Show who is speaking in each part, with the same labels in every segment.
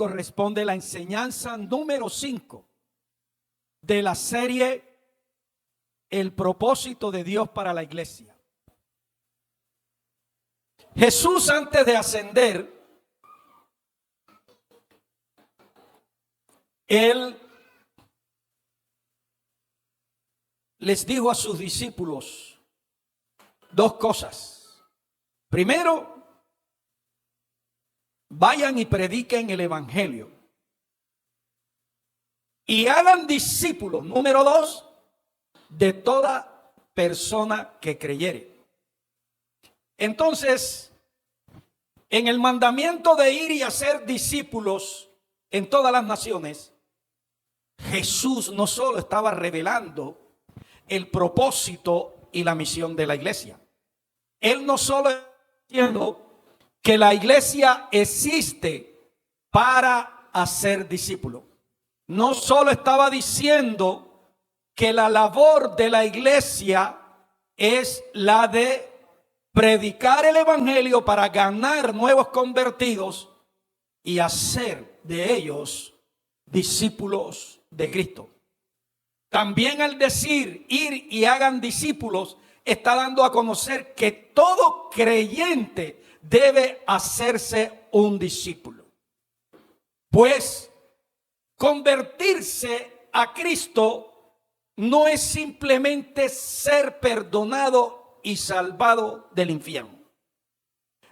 Speaker 1: corresponde la enseñanza número 5 de la serie El propósito de Dios para la iglesia. Jesús, antes de ascender, Él les dijo a sus discípulos dos cosas. Primero, vayan y prediquen el evangelio y hagan discípulos, número 2, de toda persona que creyere. Entonces, en el mandamiento de ir y hacer discípulos en todas las naciones, Jesús no solo estaba revelando el propósito y la misión de la iglesia. Él no solo está diciendo que la iglesia existe para hacer discípulos. No solo estaba diciendo que la labor de la iglesia es la de predicar el evangelio para ganar nuevos convertidos y hacer de ellos discípulos de Cristo. También al decir ir y hagan discípulos, está dando a conocer que todo creyente debe hacerse un discípulo. Pues convertirse a Cristo no es simplemente ser perdonado y salvado del infierno.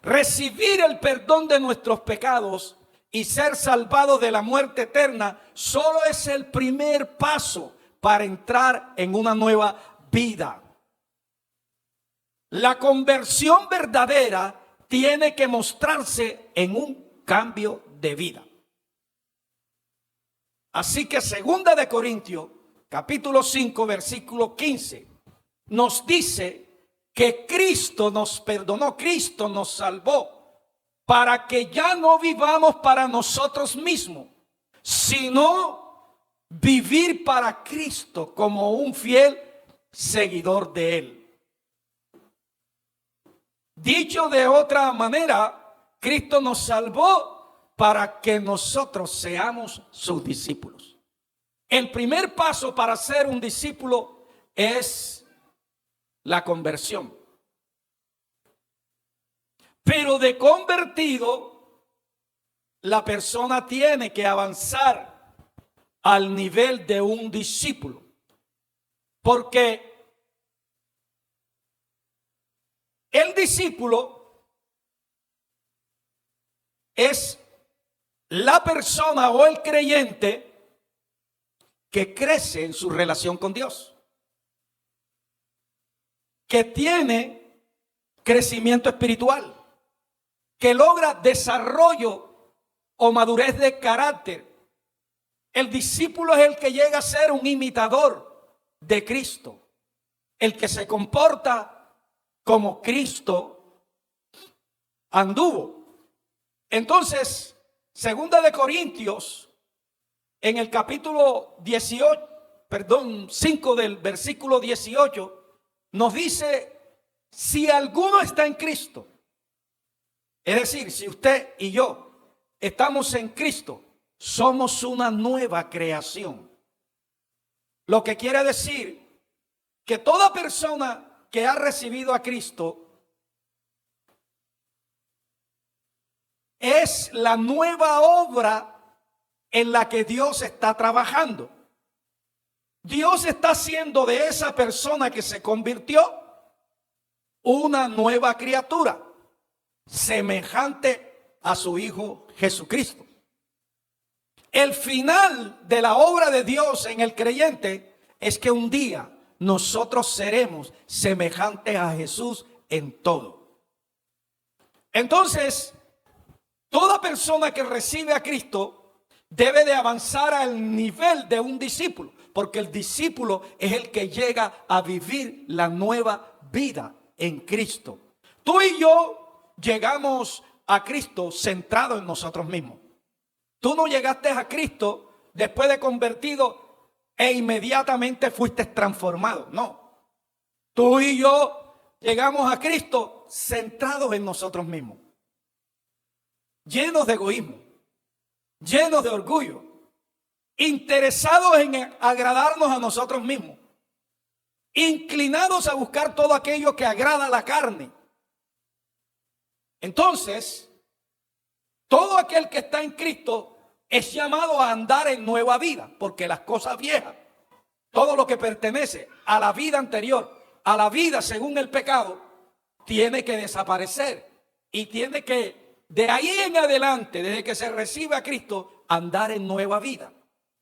Speaker 1: Recibir el perdón de nuestros pecados y ser salvado de la muerte eterna solo es el primer paso para entrar en una nueva vida. La conversión verdadera tiene que mostrarse en un cambio de vida. Así que 2 de Corintios, capítulo 5, versículo 15, nos dice que Cristo nos perdonó, Cristo nos salvó, para que ya no vivamos para nosotros mismos, sino vivir para Cristo como un fiel seguidor de Él. Dicho de otra manera, Cristo nos salvó para que nosotros seamos sus discípulos. El primer paso para ser un discípulo es la conversión. Pero de convertido, la persona tiene que avanzar al nivel de un discípulo. Porque el discípulo es la persona o el creyente que crece en su relación con Dios, que tiene crecimiento espiritual, que logra desarrollo o madurez de carácter. El discípulo es el que llega a ser un imitador de Cristo, el que se comporta como Cristo anduvo. Entonces, 2 de Corintios, en el capítulo 5 del versículo 18, nos dice: si alguno está en Cristo, es decir, si usted y yo estamos en Cristo, somos una nueva creación. Lo que quiere decir que toda persona que ha recibido a Cristo es la nueva obra en la que Dios está trabajando. Dios está haciendo de esa persona que se convirtió una nueva criatura, semejante a su Hijo Jesucristo. El final de la obra de Dios en el creyente es que un día nosotros seremos semejantes a Jesús en todo. Entonces, toda persona que recibe a Cristo debe de avanzar al nivel de un discípulo, porque el discípulo es el que llega a vivir la nueva vida en Cristo. Tú y yo llegamos a Cristo centrado en nosotros mismos. Tú no llegaste a Cristo después de convertido e inmediatamente fuiste transformado. No. Tú y yo llegamos a Cristo centrados en nosotros mismos, llenos de egoísmo, llenos de orgullo, interesados en agradarnos a nosotros mismos, inclinados a buscar todo aquello que agrada a la carne. Entonces, todo aquel que está en Cristo es llamado a andar en nueva vida, porque las cosas viejas, todo lo que pertenece a la vida anterior, a la vida según el pecado, tiene que desaparecer y tiene que, de ahí en adelante, desde que se recibe a Cristo, andar en nueva vida.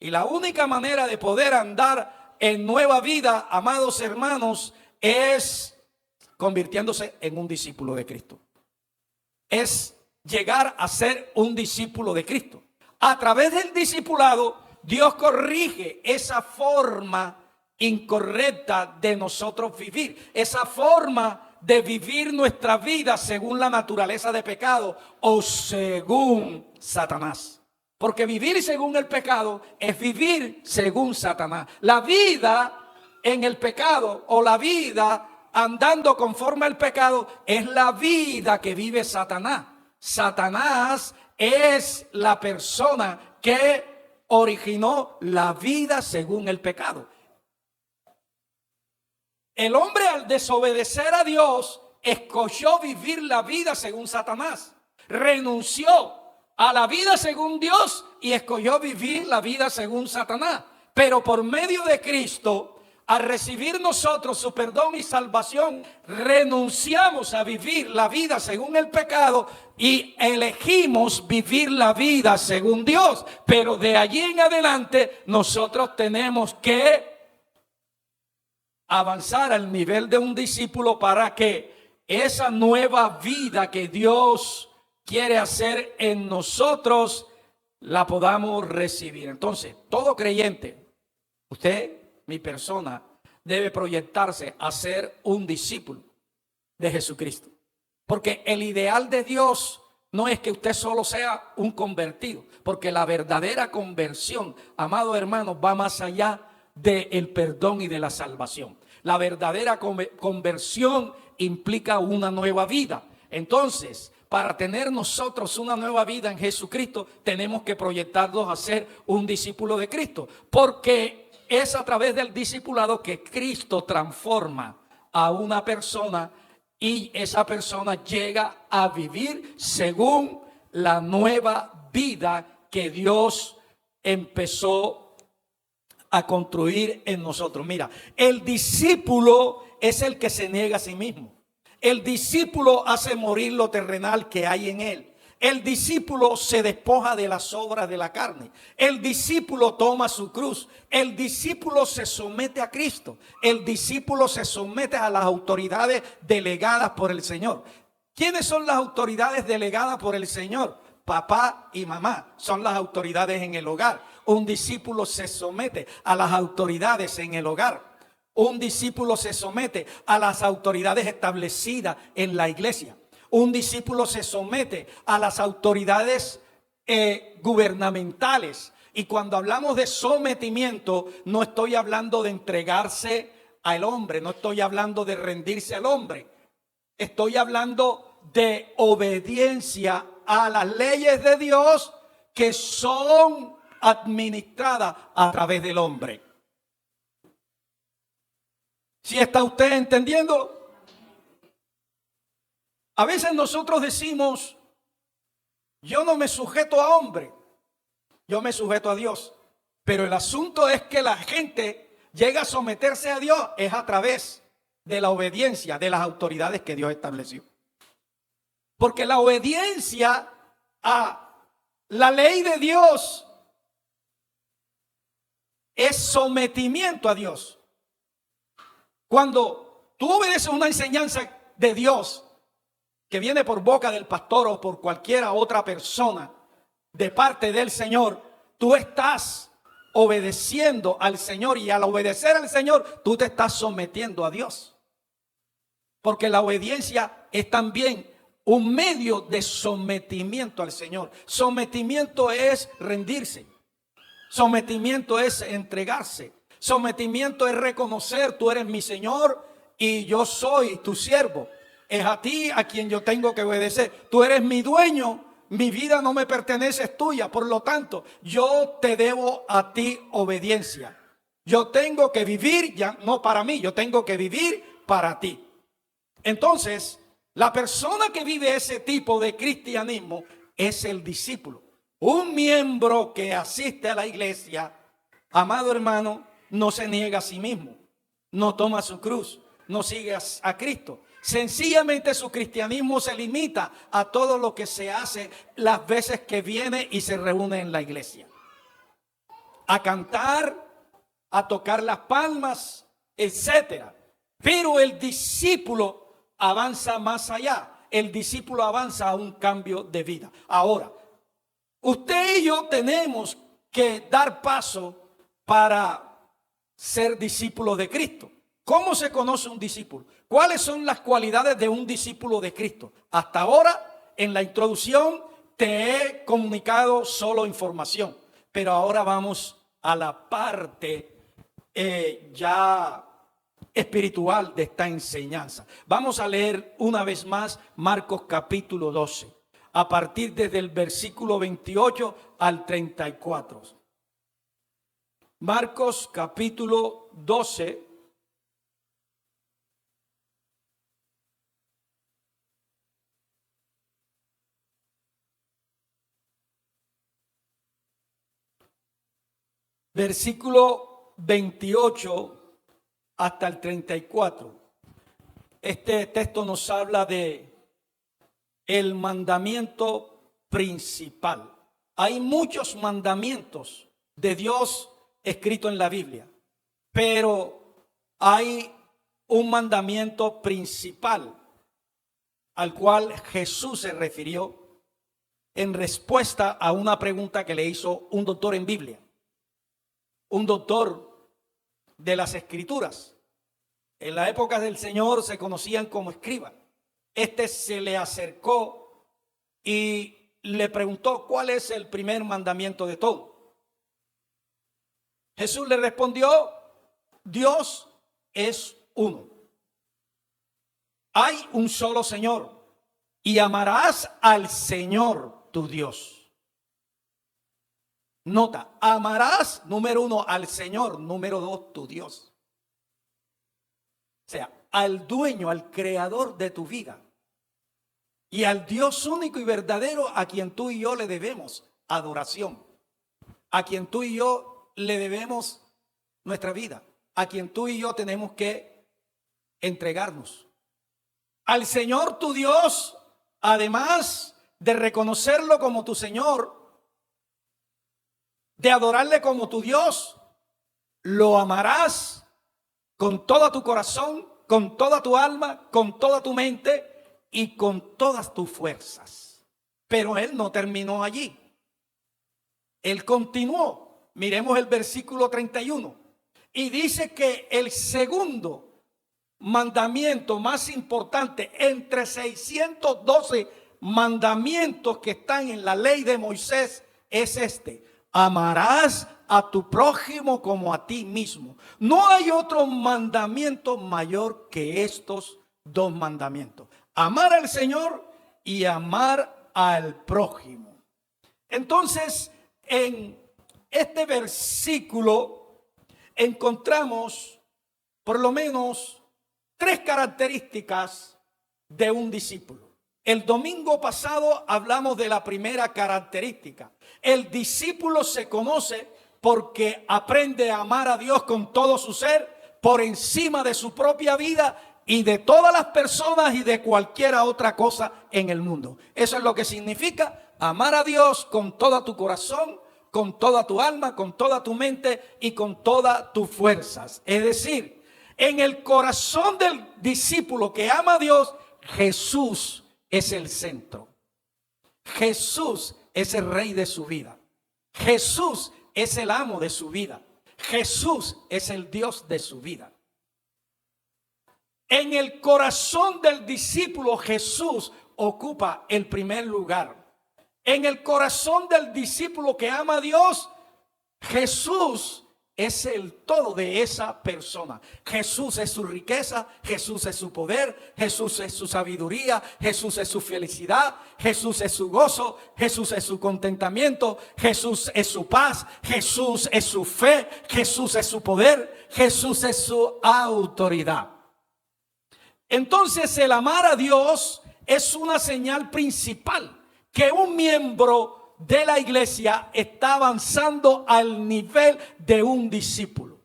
Speaker 1: Y la única manera de poder andar en nueva vida, amados hermanos, es convirtiéndose en un discípulo de Cristo. Es llegar a ser un discípulo de Cristo. A través del discipulado, Dios corrige esa forma incorrecta de nosotros vivir, esa forma de vivir nuestra vida según la naturaleza de pecado o según Satanás. Porque vivir según el pecado es vivir según Satanás. La vida en el pecado o la vida andando conforme al pecado es la vida que vive Satanás. Satanás es la persona que originó la vida según el pecado. El hombre, al desobedecer a Dios, escogió vivir la vida según Satanás. Renunció a la vida según Dios y escogió vivir la vida según Satanás. Pero por medio de Cristo, al recibir nosotros su perdón y salvación, renunciamos a vivir la vida según el pecado y elegimos vivir la vida según Dios. Pero de allí en adelante nosotros tenemos que avanzar al nivel de un discípulo para que esa nueva vida que Dios quiere hacer en nosotros la podamos recibir. Entonces, todo creyente, usted, mi persona, debe proyectarse a ser un discípulo de Jesucristo. Porque el ideal de Dios no es que usted solo sea un convertido, porque la verdadera conversión, amado hermano, va más allá del perdón y de la salvación. La verdadera conversión implica una nueva vida. Entonces, para tener nosotros una nueva vida en Jesucristo, tenemos que proyectarnos a ser un discípulo de Cristo, porque es a través del discipulado que Cristo transforma a una persona y esa persona llega a vivir según la nueva vida que Dios empezó a construir en nosotros. Mira, el discípulo es el que se niega a sí mismo. El discípulo hace morir lo terrenal que hay en él. El discípulo se despoja de las obras de la carne. El discípulo toma su cruz. El discípulo se somete a Cristo. El discípulo se somete a las autoridades delegadas por el Señor. ¿Quiénes son las autoridades delegadas por el Señor? Papá y mamá son las autoridades en el hogar. Un discípulo se somete a las autoridades en el hogar. Un discípulo se somete a las autoridades establecidas en la iglesia. Un discípulo se somete a las autoridades gubernamentales. Y cuando hablamos de sometimiento, no estoy hablando de entregarse al hombre, no estoy hablando de rendirse al hombre. Estoy hablando de obediencia a las leyes de Dios que son administradas a través del hombre. ¿Sí está usted entendiendo? A veces nosotros decimos, yo no me sujeto a hombre, yo me sujeto a Dios. Pero el asunto es que la gente llega a someterse a Dios es a través de la obediencia de las autoridades que Dios estableció. Porque la obediencia a la ley de Dios es sometimiento a Dios. Cuando tú obedeces una enseñanza de Dios que viene por boca del pastor o por cualquiera otra persona de parte del Señor, tú estás obedeciendo al Señor, y al obedecer al Señor tú te estás sometiendo a Dios. Porque la obediencia es también un medio de sometimiento al Señor. Sometimiento es rendirse. Sometimiento es entregarse. Sometimiento es reconocer, tú eres mi Señor y yo soy tu siervo. Es a ti a quien yo tengo que obedecer. Tú eres mi dueño, Mi vida no me pertenece, es tuya. Por lo tanto, yo te debo a ti obediencia. Yo tengo que vivir ya no para mí, yo tengo que vivir para ti. Entonces, la persona que vive ese tipo de cristianismo es el discípulo. Un miembro que asiste a la iglesia, amado hermano, no se niega a sí mismo, no toma su cruz, no sigue a Cristo. Sencillamente su cristianismo se limita a todo lo que se hace las veces que viene y se reúne en la iglesia. A cantar, a tocar las palmas, etcétera. Pero el discípulo avanza más allá. El discípulo avanza a un cambio de vida. Ahora, usted y yo tenemos que dar paso para ser discípulos de Cristo. ¿Cómo se conoce un discípulo? ¿Cuáles son las cualidades de un discípulo de Cristo? Hasta ahora, en la introducción, te he comunicado solo información. Pero ahora vamos a la parte ya espiritual de esta enseñanza. Vamos a leer una vez más Marcos capítulo 12, a partir desde el versículo 28 al 34. Marcos capítulo 12, versículo 28 hasta el 34. Este texto nos habla de el mandamiento principal. Hay muchos mandamientos de Dios escritos en la Biblia, pero hay un mandamiento principal al cual Jesús se refirió en respuesta a una pregunta que le hizo un doctor en Biblia, un doctor de las Escrituras. En la época del Señor se conocían como escribas. Este se le acercó y le preguntó cuál es el primer mandamiento de todo. Jesús le respondió: Dios es uno. Hay un solo Señor y amarás al Señor tu Dios. Nota, amarás, número uno, al Señor, número dos, tu Dios. O sea, al dueño, al creador de tu vida. Y al Dios único y verdadero a quien tú y yo le debemos adoración. A quien tú y yo le debemos nuestra vida. A quien tú y yo tenemos que entregarnos. Al Señor tu Dios, además de reconocerlo como tu Señor, de adorarle como tu Dios, lo amarás con todo tu corazón, con toda tu alma, con toda tu mente y con todas tus fuerzas. Pero él no terminó allí. Él continuó. Miremos el versículo 31. Y dice que el segundo mandamiento más importante entre 612 mandamientos que están en la ley de Moisés es este: amarás a tu prójimo como a ti mismo. No hay otro mandamiento mayor que estos dos mandamientos: amar al Señor y amar al prójimo. Entonces, en este versículo encontramos por lo menos tres características de un discípulo. El domingo pasado hablamos de la primera característica. El discípulo se conoce porque aprende a amar a Dios con todo su ser, por encima de su propia vida y de todas las personas y de cualquier otra cosa en el mundo. Eso es lo que significa amar a Dios con todo tu corazón, con toda tu alma, con toda tu mente y con todas tus fuerzas. Es decir, en el corazón del discípulo que ama a Dios, Jesús es el centro. Jesús es el rey de su vida. Jesús es el amo de su vida. Jesús es el Dios de su vida. En el corazón del discípulo, Jesús ocupa el primer lugar. En el corazón del discípulo que ama a Dios, Jesús es el todo de esa persona. Jesús es su riqueza, Jesús es su poder, Jesús es su sabiduría, Jesús es su felicidad, Jesús es su gozo, Jesús es su contentamiento, Jesús es su paz, Jesús es su fe, Jesús es su poder, Jesús es su autoridad. Entonces el amar a Dios es una señal principal que un miembro de la iglesia está avanzando al nivel de un discípulo.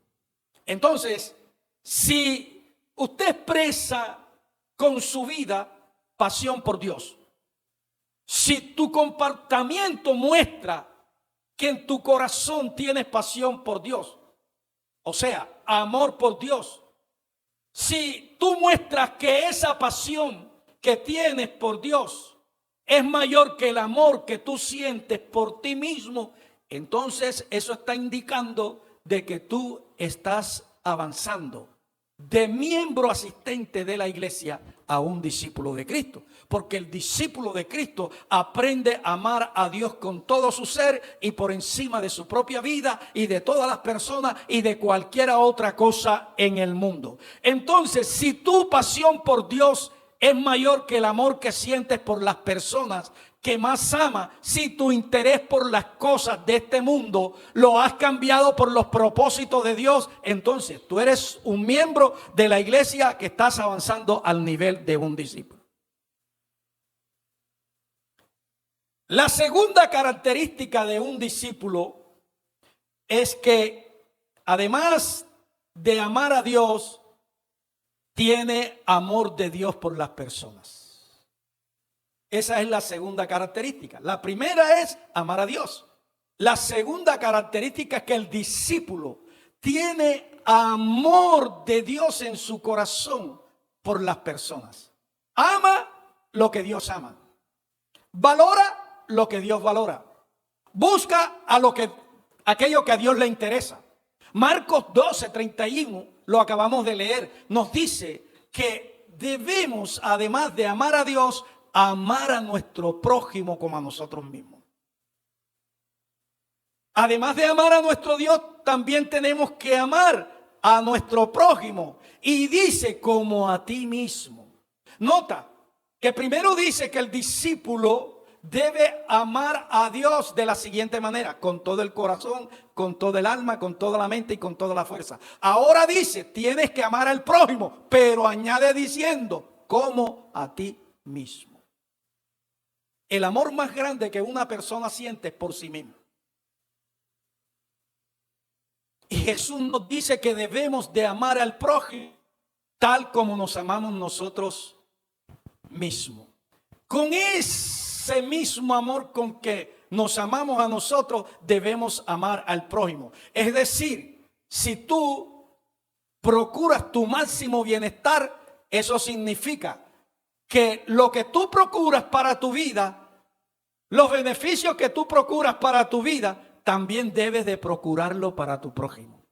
Speaker 1: Entonces, si usted expresa con su vida pasión por Dios, si tu comportamiento muestra que en tu corazón tienes pasión por Dios, o sea, amor por Dios, si tú muestras que esa pasión que tienes por Dios es mayor que el amor que tú sientes por ti mismo, entonces eso está indicando de que tú estás avanzando de miembro asistente de la iglesia a un discípulo de Cristo. Porque el discípulo de Cristo aprende a amar a Dios con todo su ser y por encima de su propia vida y de todas las personas y de cualquier otra cosa en el mundo. Entonces, si tu pasión por Dios es mayor que el amor que sientes por las personas que más ama, si tu interés por las cosas de este mundo lo has cambiado por los propósitos de Dios, entonces tú eres un miembro de la iglesia que estás avanzando al nivel de un discípulo. La segunda característica de un discípulo es que además de amar a Dios, tiene amor de Dios por las personas. Esa es la segunda característica. La primera es amar a Dios. La segunda característica es que el discípulo tiene amor de Dios en su corazón por las personas. Ama lo que Dios ama. Valora lo que Dios valora. Busca aquello que a Dios le interesa. Marcos 12:31, lo acabamos de leer, nos dice que debemos, además de amar a Dios, amar a nuestro prójimo como a nosotros mismos. Además de amar a nuestro Dios, también tenemos que amar a nuestro prójimo. Y dice como a ti mismo. Nota que primero dice que el discípulo debe amar a Dios de la siguiente manera: con todo el corazón, con todo el alma, con toda la mente y con toda la fuerza. Ahora dice, tienes que amar al prójimo, pero añade diciendo, como a ti mismo. El amor más grande que una persona siente es por sí misma. Y Jesús nos dice que debemos de amar al prójimo tal como nos amamos nosotros mismos. Con ese mismo amor con que nos amamos a nosotros, debemos amar al prójimo. Es decir, si tú procuras tu máximo bienestar, eso significa que lo que tú procuras para tu vida, los beneficios que tú procuras para tu vida, también debes de procurarlo para tu prójimo.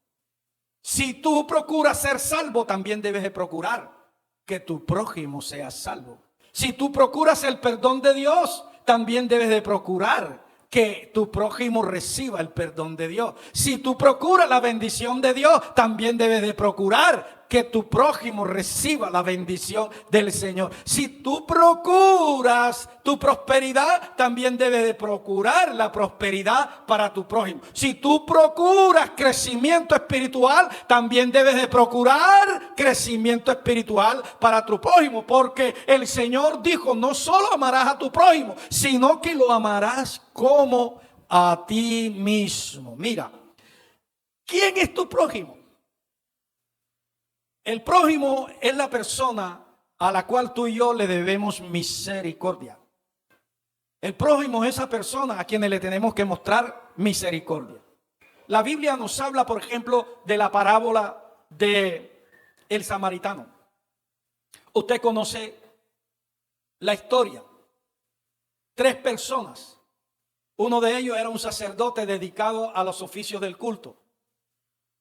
Speaker 1: Si tú procuras ser salvo, también debes de procurar que tu prójimo sea salvo. Si tú procuras el perdón de Dios, también debes de procurar que tu prójimo reciba el perdón de Dios. Si tú procuras la bendición de Dios, también debes de procurar que tu prójimo reciba la bendición del Señor. Si tú procuras tu prosperidad, también debes de procurar la prosperidad para tu prójimo. Si tú procuras crecimiento espiritual, también debes de procurar crecimiento espiritual para tu prójimo. Porque el Señor dijo, no solo amarás a tu prójimo, sino que lo amarás como a ti mismo. Mira, ¿quién es tu prójimo? El prójimo es la persona a la cual tú y yo le debemos misericordia. El prójimo es esa persona a quien le tenemos que mostrar misericordia. La Biblia nos habla, por ejemplo, de la parábola de el samaritano. Usted conoce la historia. 3 personas. Uno de ellos era un sacerdote dedicado a los oficios del culto.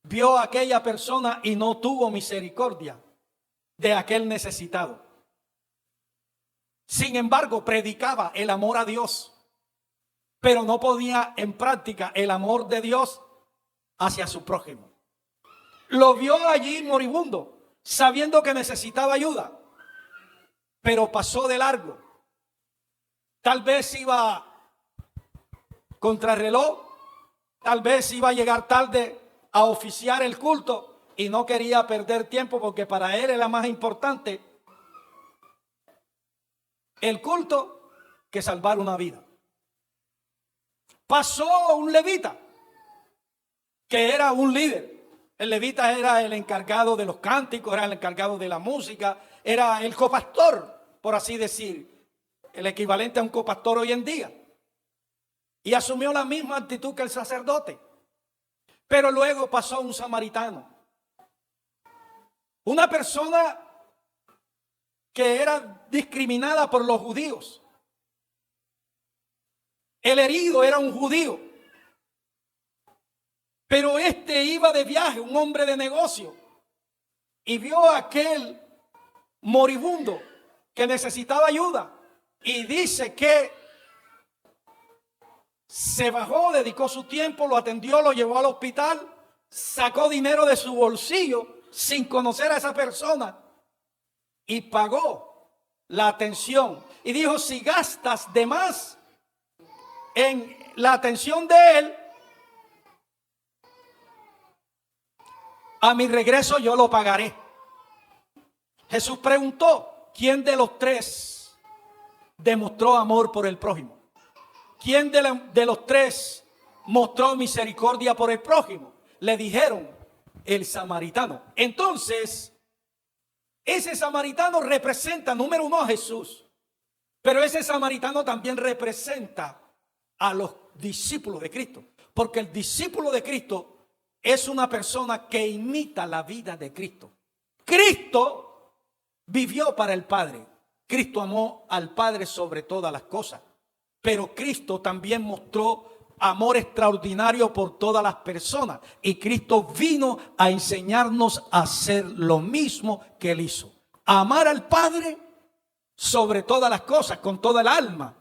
Speaker 1: Vio a aquella persona y no tuvo misericordia de aquel necesitado. Sin embargo, predicaba el amor a Dios, pero no ponía en práctica el amor de Dios hacia su prójimo. lo vio allí moribundo, sabiendo que necesitaba ayuda, pero pasó de largo. Tal vez iba contrarreloj, tal vez iba a llegar tarde a oficiar el culto y no quería perder tiempo porque para él era más importante el culto que salvar una vida. Pasó un levita que era un líder. El levita era el encargado de los cánticos, era el encargado de la música, era el copastor, por así decir, el equivalente a un copastor hoy en día. Y asumió la misma actitud que el sacerdote. Pero luego pasó un samaritano, una persona que era discriminada por los judíos. El herido era un judío, pero este iba de viaje, un hombre de negocio, y vio a aquel moribundo que necesitaba ayuda, y dice que se bajó, dedicó su tiempo, lo atendió, lo llevó al hospital, sacó dinero de su bolsillo sin conocer a esa persona y pagó la atención. Y dijo, si gastas de más en la atención de él, a mi regreso yo lo pagaré. Jesús preguntó, ¿quién de los tres demostró amor por el prójimo? ¿Quién de los tres mostró misericordia por el prójimo? Le dijeron, el samaritano. Entonces, ese samaritano representa, número uno, a Jesús. Pero ese samaritano también representa a los discípulos de Cristo. Porque el discípulo de Cristo es una persona que imita la vida de Cristo. Cristo vivió para el Padre. Cristo amó al Padre sobre todas las cosas. Pero Cristo también mostró amor extraordinario por todas las personas. Y Cristo vino a enseñarnos a hacer lo mismo que Él hizo. Amar al Padre sobre todas las cosas, con toda el alma,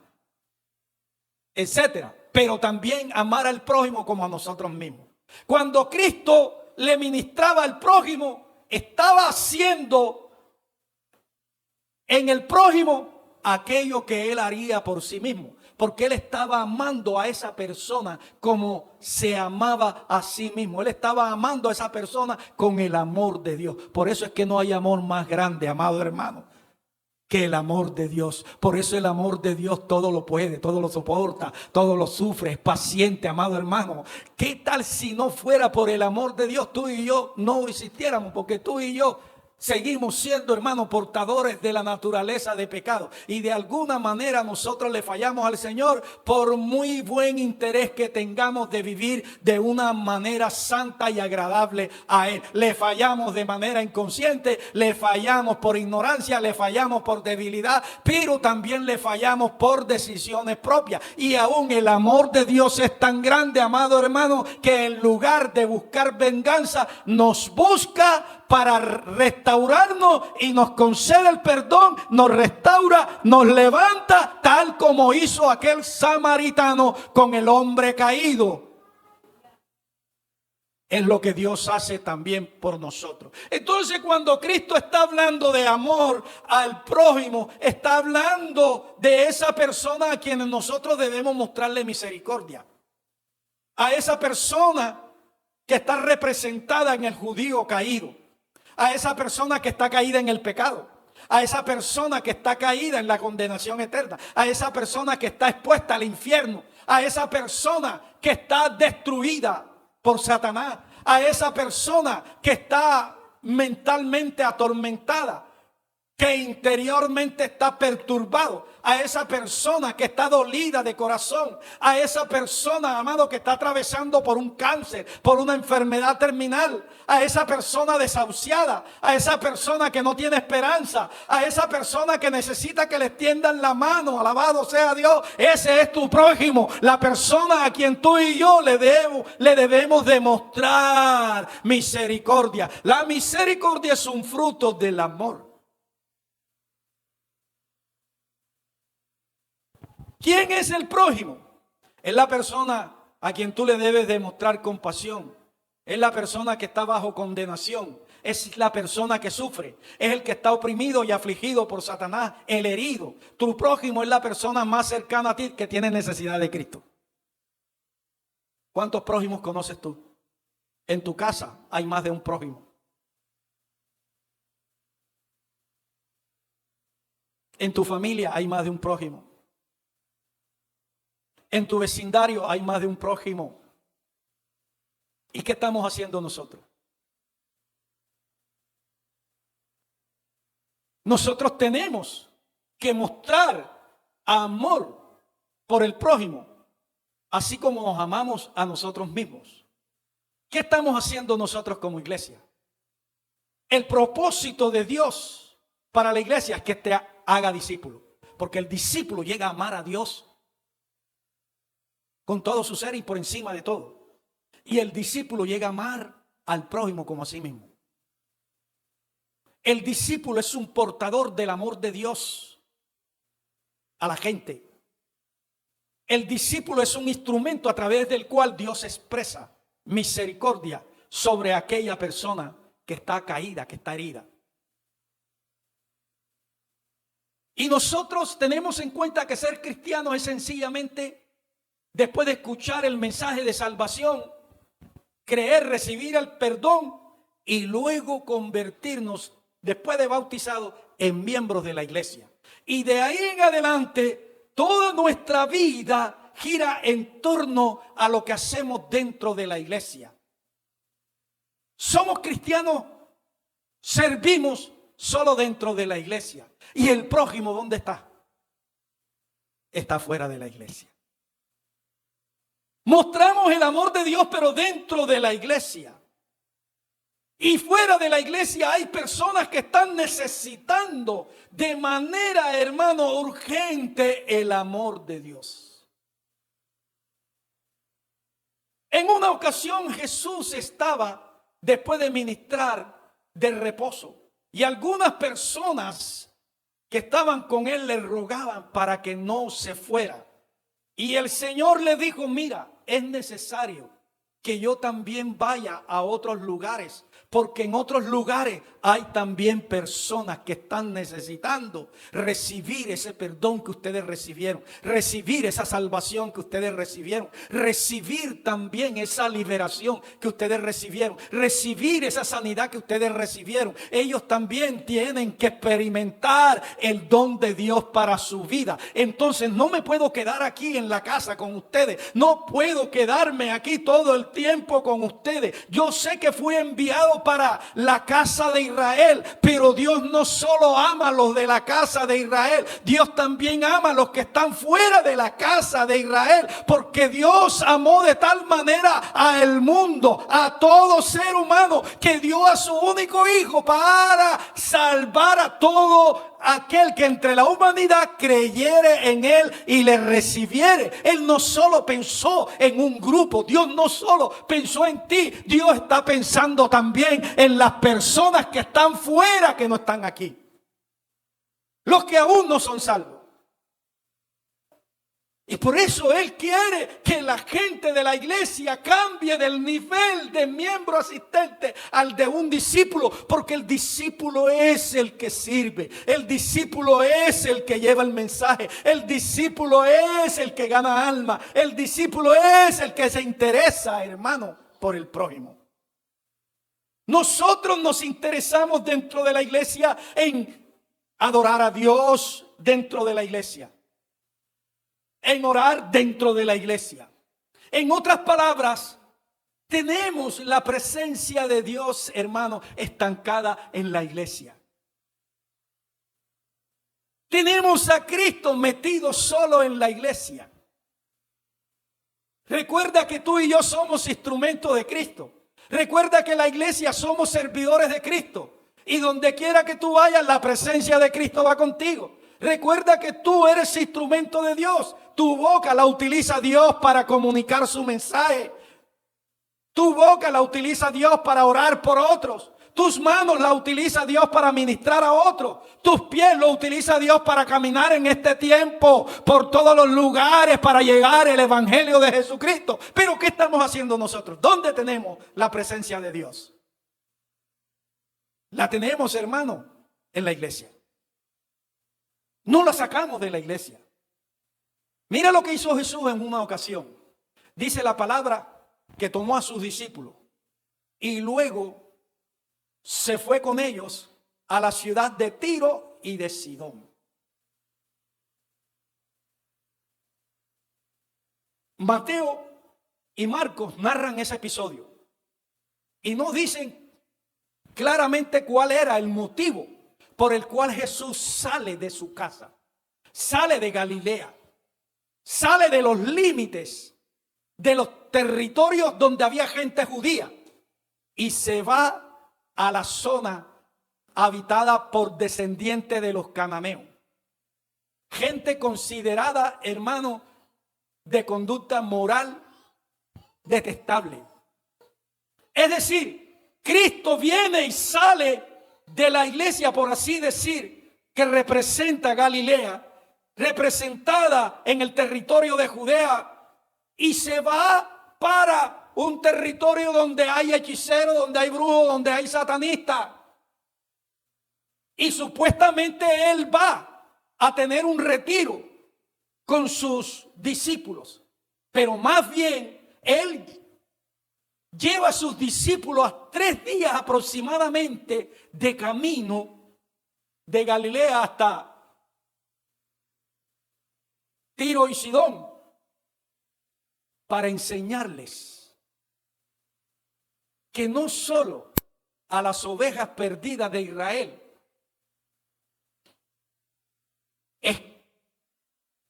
Speaker 1: etcétera. Pero también amar al prójimo como a nosotros mismos. Cuando Cristo le ministraba al prójimo, estaba haciendo en el prójimo aquello que Él haría por sí mismo. Porque Él estaba amando a esa persona como se amaba a sí mismo. Él estaba amando a esa persona con el amor de Dios. Por eso es que no hay amor más grande, amado hermano, que el amor de Dios. Por eso el amor de Dios todo lo puede, todo lo soporta, todo lo sufre, es paciente, amado hermano. ¿Qué tal si no fuera por el amor de Dios, tú y yo no existiéramos? Porque tú y yo seguimos siendo, hermanos, portadores de la naturaleza de pecado. Y de alguna manera nosotros le fallamos al Señor por muy buen interés que tengamos de vivir de una manera santa y agradable a Él. Le fallamos de manera inconsciente, le fallamos por ignorancia, le fallamos por debilidad, pero también le fallamos por decisiones propias. Y aún el amor de Dios es tan grande, amado hermano, que en lugar de buscar venganza, nos busca para restaurarnos y nos concede el perdón, nos restaura, nos levanta, tal como hizo aquel samaritano con el hombre caído. Es lo que Dios hace también por nosotros. Entonces, cuando Cristo está hablando de amor al prójimo, está hablando de esa persona a quien nosotros debemos mostrarle misericordia. A esa persona que está representada en el judío caído. A esa persona que está caída en el pecado, a esa persona que está caída en la condenación eterna, a esa persona que está expuesta al infierno, a esa persona que está destruida por Satanás, a esa persona que está mentalmente atormentada, que interiormente está perturbado, a esa persona que está dolida de corazón, a esa persona, amado, que está atravesando por un cáncer, por una enfermedad terminal, a esa persona desahuciada, a esa persona que no tiene esperanza, a esa persona que necesita que le extiendan la mano, alabado sea Dios. Ese es tu prójimo, la persona a quien tú y yo le debemos demostrar misericordia. La misericordia es un fruto del amor. ¿Quién es el prójimo? Es la persona a quien tú le debes demostrar compasión. es la persona que está bajo condenación, es la persona que sufre, es el que está oprimido y afligido por Satanás, el herido. Tu prójimo es la persona más cercana a ti que tiene necesidad de Cristo. ¿Cuántos prójimos conoces tú? En tu casa hay más de un prójimo. En tu familia hay más de un prójimo. En tu vecindario hay más de un prójimo. ¿Y qué estamos haciendo nosotros? Nosotros tenemos que mostrar amor por el prójimo, así como nos amamos a nosotros mismos. ¿Qué estamos haciendo nosotros como iglesia? El propósito de Dios para la iglesia es que te haga discípulo, porque el discípulo llega a amar a Dios con todo su ser y por encima de todo. Y el discípulo llega a amar al prójimo como a sí mismo. El discípulo es un portador del amor de Dios a la gente. El discípulo es un instrumento a través del cual Dios expresa misericordia sobre aquella persona que está caída, que está herida. Y nosotros tenemos en cuenta que ser cristiano es sencillamente, después de escuchar el mensaje de salvación, creer, recibir el perdón y luego convertirnos, después de bautizados, en miembros de la iglesia. Y de ahí en adelante, toda nuestra vida gira en torno a lo que hacemos dentro de la iglesia. Somos cristianos, servimos solo dentro de la iglesia. ¿Y el prójimo dónde está? Está fuera de la iglesia. Mostramos el amor de Dios, pero dentro de la iglesia. Y fuera de la iglesia hay personas que están necesitando de manera, hermano, urgente el amor de Dios. En una ocasión Jesús estaba, después de ministrar, de reposo. Y algunas personas que estaban con él le rogaban para que no se fuera. Y el Señor le dijo, mira, es necesario que yo también vaya a otros lugares, porque en otros lugares hay también personas que están necesitando recibir ese perdón que ustedes recibieron, recibir esa salvación que ustedes recibieron, recibir también esa liberación que ustedes recibieron, recibir esa sanidad que ustedes recibieron. Ellos también tienen que experimentar el don de Dios para su vida. Entonces no me puedo quedar aquí en la casa con ustedes, no puedo quedarme aquí todo el tiempo con ustedes. Yo sé que fui enviado para la casa de Israel, pero Dios no solo ama a los de la casa de Israel, Dios también ama a los que están fuera de la casa de Israel, porque Dios amó de tal manera al mundo, a todo ser humano, que dio a su único hijo para salvar a todo aquel que entre la humanidad creyere en él y le recibiere. Él no solo pensó en un grupo, Dios no solo pensó en ti, Dios está pensando también en las personas que están fuera, que no están aquí, los que aún no son salvos. Y por eso Él quiere que la gente de la iglesia cambie del nivel de miembro asistente al de un discípulo, porque el discípulo es el que sirve, el discípulo es el que lleva el mensaje, el discípulo es el que gana alma, el discípulo es el que se interesa, hermano, por el prójimo. Nosotros nos interesamos dentro de la iglesia en adorar a Dios dentro de la iglesia, en orar dentro de la iglesia. En otras palabras, tenemos la presencia de Dios, hermano, estancada en la iglesia. Tenemos a Cristo metido solo en la iglesia. Recuerda que tú y yo somos instrumentos de Cristo. Recuerda que la iglesia somos servidores de Cristo. Y donde quiera que tú vayas, la presencia de Cristo va contigo. Recuerda que tú eres instrumento de Dios. Tu boca la utiliza Dios para comunicar su mensaje. Tu boca la utiliza Dios para orar por otros. Tus manos las utiliza Dios para ministrar a otros. Tus pies los utiliza Dios para caminar en este tiempo por todos los lugares para llegar el evangelio de Jesucristo. Pero ¿qué estamos haciendo nosotros? ¿Dónde tenemos la presencia de Dios? La tenemos, hermano, en la iglesia. No la sacamos de la iglesia. Mira lo que hizo Jesús en una ocasión. Dice la palabra que tomó a sus discípulos y luego se fue con ellos a la ciudad de Tiro y de Sidón. Mateo y Marcos narran ese episodio y nos dicen claramente cuál era el motivo por el cual Jesús sale de su casa, sale de Galilea, sale de los límites de los territorios donde había gente judía y se va a la zona habitada por descendientes de los cananeos. Gente considerada, hermano, de conducta moral detestable. Es decir, Cristo viene y sale de la iglesia, por así decir, que representa Galilea, representada en el territorio de Judea, y se va para un territorio donde hay hechiceros, donde hay brujos, donde hay satanistas. Y supuestamente él va a tener un retiro con sus discípulos. Pero más bien, él lleva a sus discípulos a 3 días aproximadamente de camino de Galilea hasta Tiro y Sidón para enseñarles que no solo a las ovejas perdidas de Israel es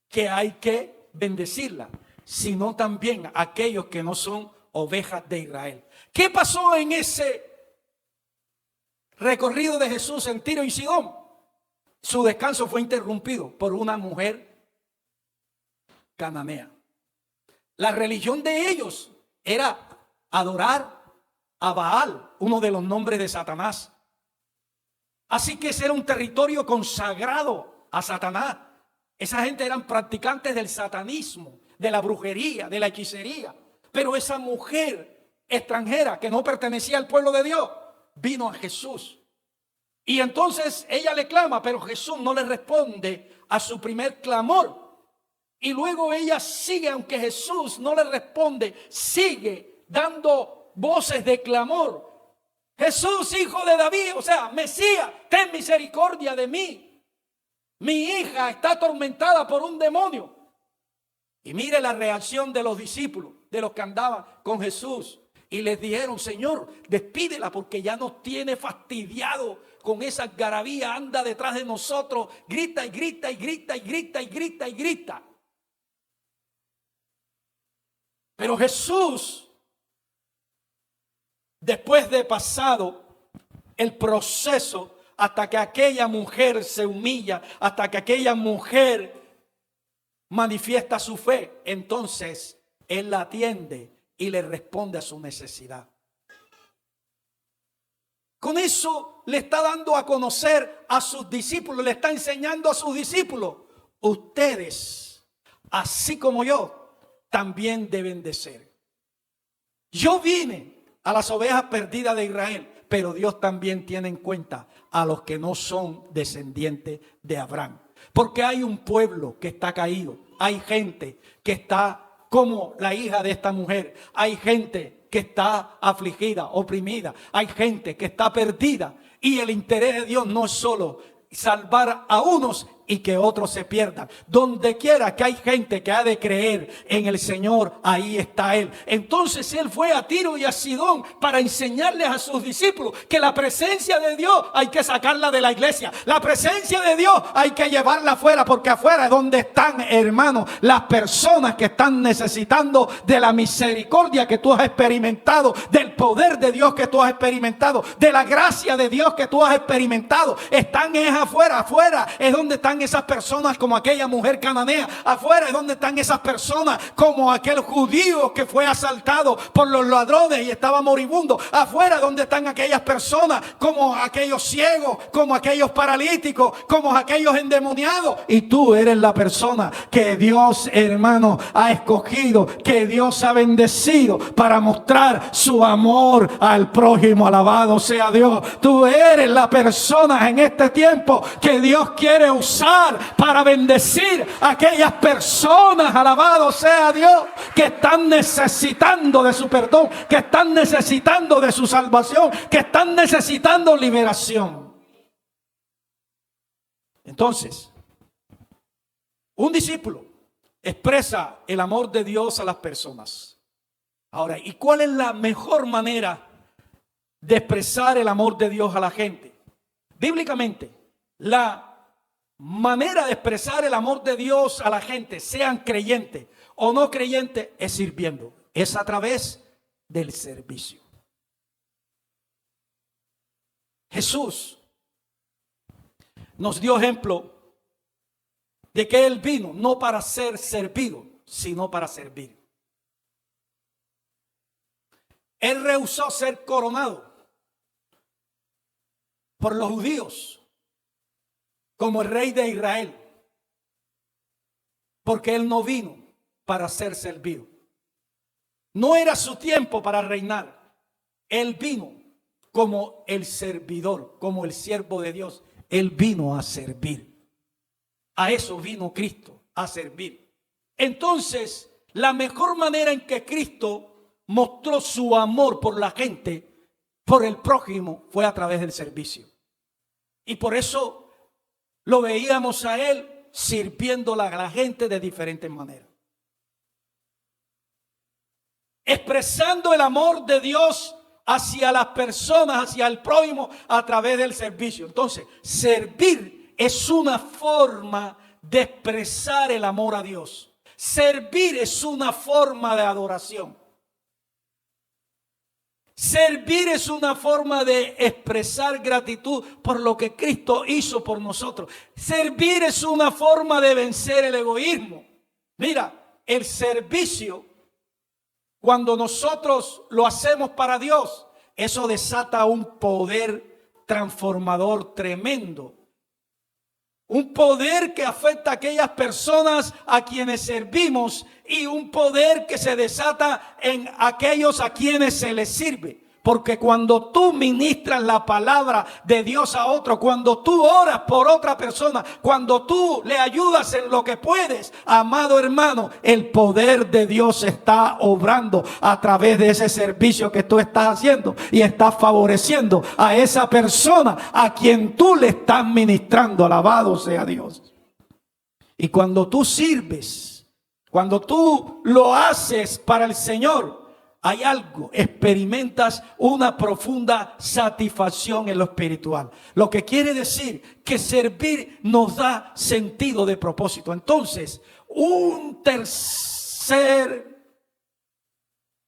Speaker 1: que hay que bendecirla, sino también a aquellos que no son ovejas de Israel. ¿Qué pasó en ese recorrido de Jesús en Tiro y Sidón? Su descanso fue interrumpido por una mujer cananea. La religión de ellos era adorar a Baal, uno de los nombres de Satanás. Así que ese era un territorio consagrado a Satanás. Esa gente eran practicantes del satanismo, de la brujería, de la hechicería. Pero esa mujer extranjera que no pertenecía al pueblo de Dios vino a Jesús. Y entonces ella le clama, pero Jesús no le responde a su primer clamor. Y luego ella sigue, aunque Jesús no le responde, sigue dando voces de clamor. Jesús, hijo de David, o sea, Mesías, ten misericordia de mí. Mi hija está atormentada por un demonio. Y mire la reacción de los discípulos, de los que andaban con Jesús. Y les dijeron, Señor, despídela porque ya nos tiene fastidiado con esa algarabía. Anda detrás de nosotros, grita y grita y grita y grita y grita y grita. Pero Jesús, después de pasado el proceso, hasta que aquella mujer se humilla, hasta que aquella mujer manifiesta su fe, entonces Él la atiende y le responde a su necesidad. Con eso le está dando a conocer a sus discípulos, le está enseñando a sus discípulos, ustedes, así como yo, también deben de ser. Yo vine a las ovejas perdidas de Israel, pero Dios también tiene en cuenta a los que no son descendientes de Abraham. Porque hay un pueblo que está caído, hay gente que está como la hija de esta mujer, hay gente que está afligida, oprimida, hay gente que está perdida. Y el interés de Dios no es solo salvar a unos y que otros se pierdan. Donde quiera que hay gente que ha de creer en el Señor, ahí está Él. Entonces Él fue a Tiro y a Sidón para enseñarles a sus discípulos que la presencia de Dios hay que sacarla de la iglesia. La presencia de Dios hay que llevarla afuera, porque afuera es donde están, hermanos, las personas que están necesitando de la misericordia que tú has experimentado, del poder de Dios que tú has experimentado, de la gracia de Dios que tú has experimentado. Están es afuera, afuera es donde están están esas personas como aquella mujer cananea. Afuera es donde están esas personas como aquel judío que fue asaltado por los ladrones y estaba moribundo. Afuera donde están aquellas personas como aquellos ciegos, como aquellos paralíticos, como aquellos endemoniados. Y tú eres la persona que Dios, hermano, ha escogido, que Dios ha bendecido para mostrar su amor al prójimo. Alabado sea Dios. Tú eres la persona en este tiempo que Dios quiere usar para bendecir a aquellas personas, alabado sea Dios, que están necesitando de su perdón, que están necesitando de su salvación, que están necesitando liberación. Entonces, un discípulo expresa el amor de Dios a las personas. Ahora, ¿y cuál es la mejor manera de expresar el amor de Dios a la gente? Bíblicamente, la manera de expresar el amor de Dios a la gente, sean creyentes o no creyentes, es sirviendo. Es a través del servicio. Jesús nos dio ejemplo de que Él vino no para ser servido, sino para servir. Él rehusó ser coronado por los judíos como el rey de Israel, porque Él no vino para ser servido. No era su tiempo para reinar. Él vino como el servidor, como el siervo de Dios. Él vino a servir. A eso vino Cristo, a servir. Entonces, la mejor manera en que Cristo mostró su amor por la gente, por el prójimo, fue a través del servicio. Y por eso lo veíamos a Él sirviéndola a la gente de diferentes maneras. Expresando el amor de Dios hacia las personas, hacia el prójimo, a través del servicio. Entonces, servir es una forma de expresar el amor a Dios. Servir es una forma de adoración. Servir es una forma de expresar gratitud por lo que Cristo hizo por nosotros. Servir es una forma de vencer el egoísmo. Mira, el servicio, cuando nosotros lo hacemos para Dios, eso desata un poder transformador tremendo. Un poder que afecta a aquellas personas a quienes servimos y un poder que se desata en aquellos a quienes se les sirve. Porque cuando tú ministras la palabra de Dios a otro, cuando tú oras por otra persona, cuando tú le ayudas en lo que puedes, amado hermano, el poder de Dios está obrando a través de ese servicio que tú estás haciendo y estás favoreciendo a esa persona a quien tú le estás ministrando. Alabado sea Dios. Y cuando tú sirves, cuando tú lo haces para el Señor, hay algo, experimentas una profunda satisfacción en lo espiritual. Lo que quiere decir que servir nos da sentido de propósito. Entonces, un tercer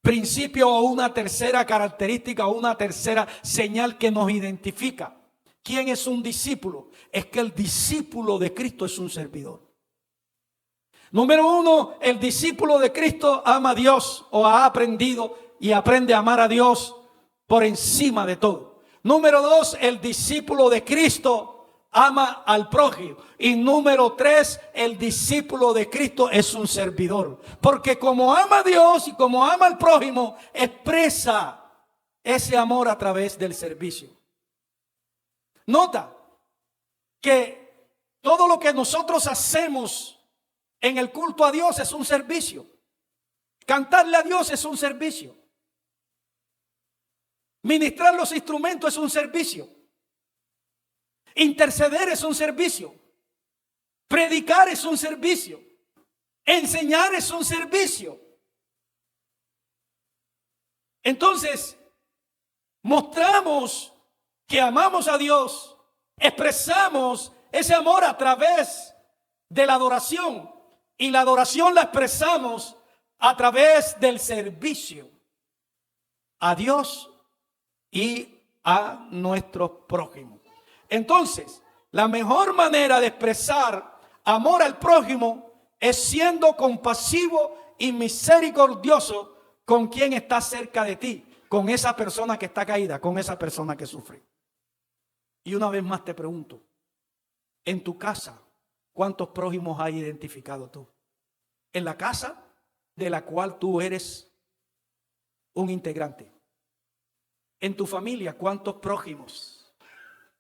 Speaker 1: principio o una tercera característica o una tercera señal que nos identifica. ¿Quién es un discípulo? Es que el discípulo de Cristo es un servidor. Número uno, el discípulo de Cristo ama a Dios o ha aprendido y aprende a amar a Dios por encima de todo. Número dos, el discípulo de Cristo ama al prójimo. Y número tres, el discípulo de Cristo es un servidor. Porque como ama a Dios y como ama al prójimo, expresa ese amor a través del servicio. Nota que todo lo que nosotros hacemos en el culto a Dios es un servicio. Cantarle a Dios es un servicio. Ministrar los instrumentos es un servicio. Interceder es un servicio. Predicar es un servicio. Enseñar es un servicio. Entonces, mostramos que amamos a Dios. Expresamos ese amor a través de la adoración. Y la adoración la expresamos a través del servicio a Dios y a nuestros prójimos. Entonces, La mejor manera de expresar amor al prójimo es siendo compasivo y misericordioso con quien está cerca de ti, con esa persona que está caída, con esa persona que sufre. Y una vez más te pregunto, en tu casa, ¿cuántos prójimos has identificado tú? En la casa de la cual tú eres un integrante. En tu familia, ¿cuántos prójimos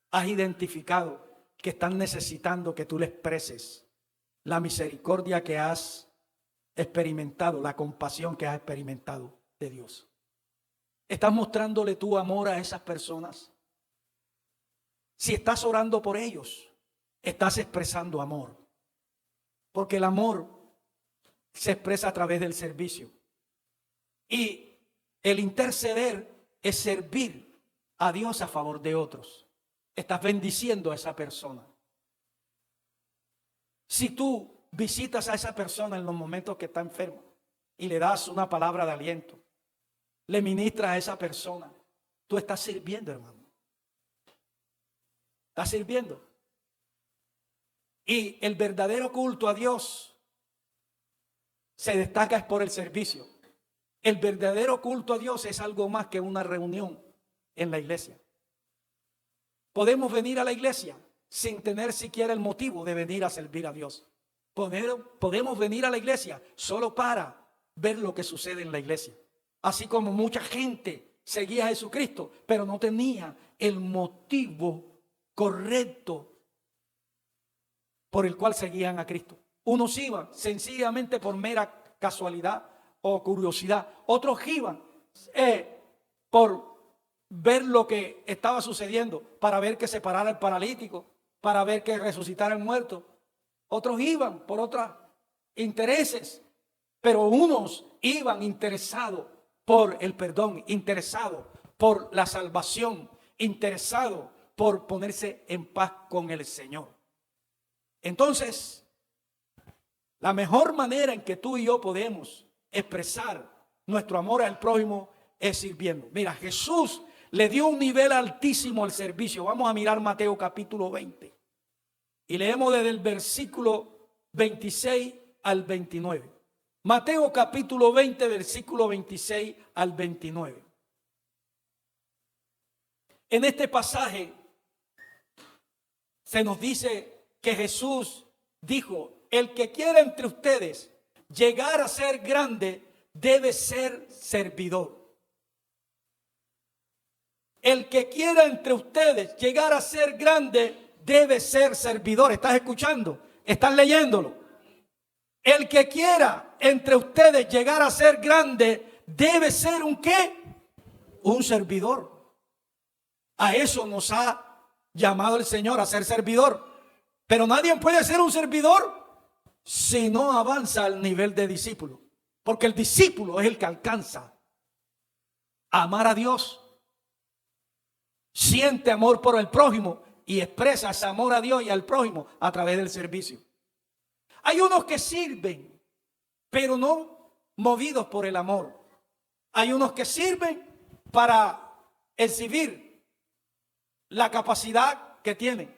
Speaker 1: has identificado que están necesitando que tú le expreses la misericordia que has experimentado, la compasión que has experimentado de Dios? ¿Estás mostrándole tu amor a esas personas? Si estás orando por ellos, estás expresando amor. Porque el amor se expresa a través del servicio. Y el interceder es servir a Dios a favor de otros. Estás bendiciendo a esa persona. Si tú visitas a esa persona en los momentos que está enfermo y le das una palabra de aliento, le ministras a esa persona, tú estás sirviendo, hermano. Estás sirviendo. Y el verdadero culto a Dios se destaca es por el servicio. El verdadero culto a Dios es algo más que una reunión en la iglesia. Podemos venir a la iglesia sin tener siquiera el motivo de venir a servir a Dios. Podemos venir a la iglesia solo para ver lo que sucede en la iglesia. Así como mucha gente seguía a Jesucristo, pero no tenía el motivo correcto por el cual seguían a Cristo. Unos iban sencillamente por mera casualidad o curiosidad. Otros iban por ver lo que estaba sucediendo, para ver que se parara el paralítico, para ver que resucitara el muerto. Otros iban por otros intereses, pero unos iban interesados por el perdón, interesados por la salvación, interesados por ponerse en paz con el Señor. Entonces, la mejor manera en que tú y yo podemos expresar nuestro amor al prójimo es sirviendo. Mira, Jesús le dio un nivel altísimo al servicio. Vamos a mirar Mateo capítulo 20. Y leemos desde el versículo 26 al 29. Mateo capítulo 20, versículo 26 al 29. En este pasaje se nos dice que Jesús dijo: el que quiera entre ustedes llegar a ser grande debe ser servidor. El que quiera entre ustedes llegar a ser grande debe ser servidor. ¿Estás escuchando? ¿Estás leyéndolo? El que quiera entre ustedes llegar a ser grande debe ser ¿un qué? Un servidor. A eso nos ha llamado el Señor, a ser servidor. Pero nadie puede ser un servidor si no avanza al nivel de discípulo. Porque el discípulo es el que alcanza a amar a Dios, siente amor por el prójimo y expresa ese amor a Dios y al prójimo a través del servicio. Hay unos que sirven, pero no movidos por el amor. Hay unos que sirven para exhibir la capacidad que tienen,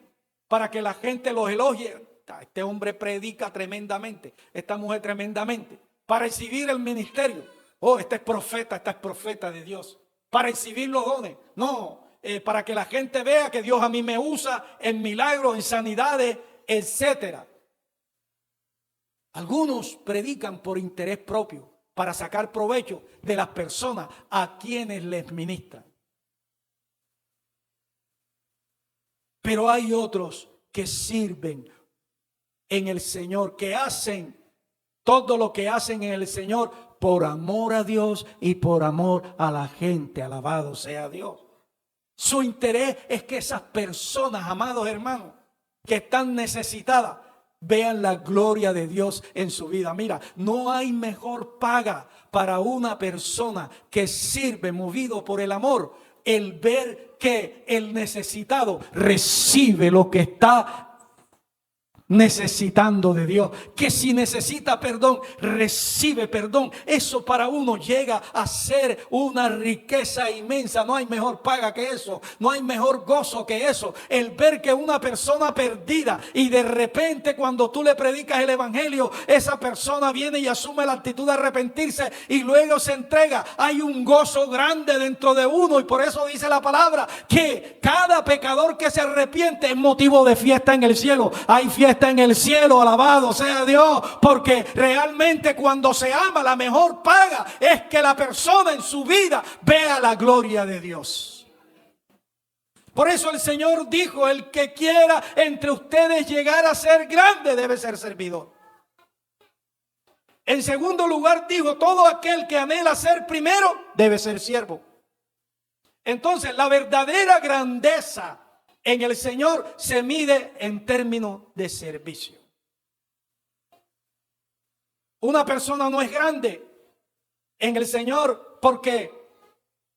Speaker 1: para que la gente los elogie. Este hombre predica tremendamente, esta mujer tremendamente, para exhibir el ministerio. Oh, este es profeta de Dios, para exhibir los dones. No, para que la gente vea que Dios a mí me usa en milagros, en sanidades, etcétera. Algunos predican por interés propio, para sacar provecho de las personas a quienes les ministran. Pero hay otros que sirven en el Señor, que hacen todo lo que hacen en el Señor por amor a Dios y por amor a la gente. Alabado sea Dios. Su interés es que esas personas, amados hermanos, que están necesitadas, vean la gloria de Dios en su vida. Mira, no hay mejor paga para una persona que sirve movido por el amor, el ver que el necesitado recibe lo que está necesitando de Dios, que si necesita perdón, recibe perdón. Eso para uno llega a ser una riqueza inmensa. No hay mejor paga que eso, no hay mejor gozo que eso, el ver que una persona perdida y de repente cuando tú le predicas el evangelio, esa persona viene y asume la actitud de arrepentirse y luego se entrega. Hay un gozo grande dentro de uno, y por eso dice la palabra que cada pecador que se arrepiente es motivo de fiesta en el cielo. Hay fiesta en el cielo, alabado sea Dios, porque realmente cuando se ama, la mejor paga es que la persona en su vida vea la gloria de Dios. Por eso el Señor dijo: el que quiera entre ustedes llegar a ser grande debe ser servidor. En segundo lugar dijo: todo aquel que anhela ser primero debe ser siervo. Entonces la verdadera grandeza en el Señor se mide en términos de servicio. Una persona no es grande en el Señor porque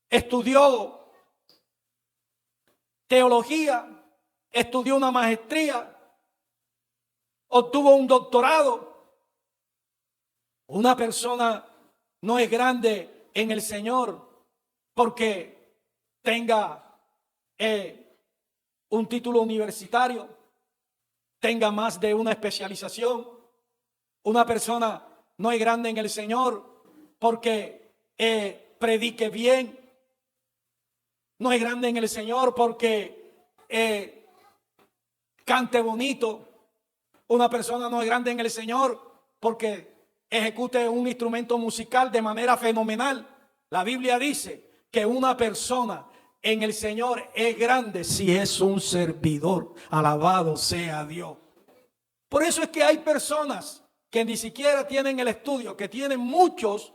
Speaker 1: estudió teología, estudió una maestría, obtuvo un doctorado. Una persona no es grande en el Señor porque tenga un título universitario, tenga más de una especialización. Una persona no es grande en el Señor porque predique bien. No es grande en el Señor porque cante bonito. Una persona no es grande en el Señor porque ejecute un instrumento musical de manera fenomenal. La Biblia dice que una persona en el Señor es grande si es un servidor. Alabado sea Dios. Por eso es que hay personas que ni siquiera tienen el estudio, que tienen muchos